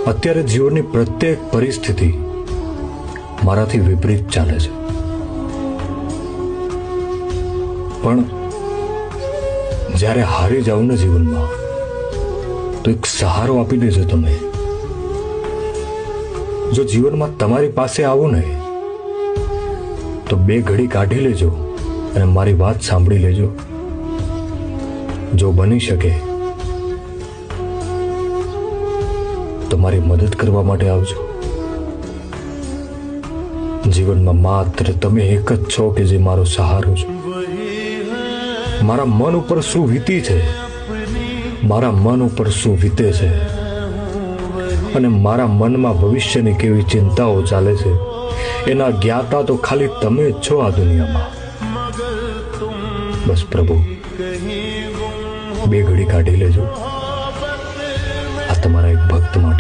અત્યારે જીવનની પ્રત્યેક પરિસ્થિતિ મારાથી વિપરીત ચાલે છે, પણ જ્યારે હારી જાવ ને જીવનમાં, તો એક સહારો આપી દેજો તમે. જો જીવનમાં તમારી પાસે આવું ને, તો 2 ઘડી કાઢી લેજો અને મારી વાત સાંભળી લેજો. જો બની શકે તો મારી મદદ કરવા માટે આવજો. જીવનમાં માત્ર તમે એક જ છો કે જે મારો સહારો છો. મારા મન ઉપર શું વીતી છે, મારા મન ઉપર શું વીતે છે, અને મારા મનમાં ભવિષ્યની કેવી ચિંતાઓ ચાલે છે, એના જ્ઞાતા તો ખાલી તમે જ છો આ દુનિયામાં. બસ પ્રભુ, 2 ઘડી કાઢી લેજો આ તમારા એક ભક્ત માટે.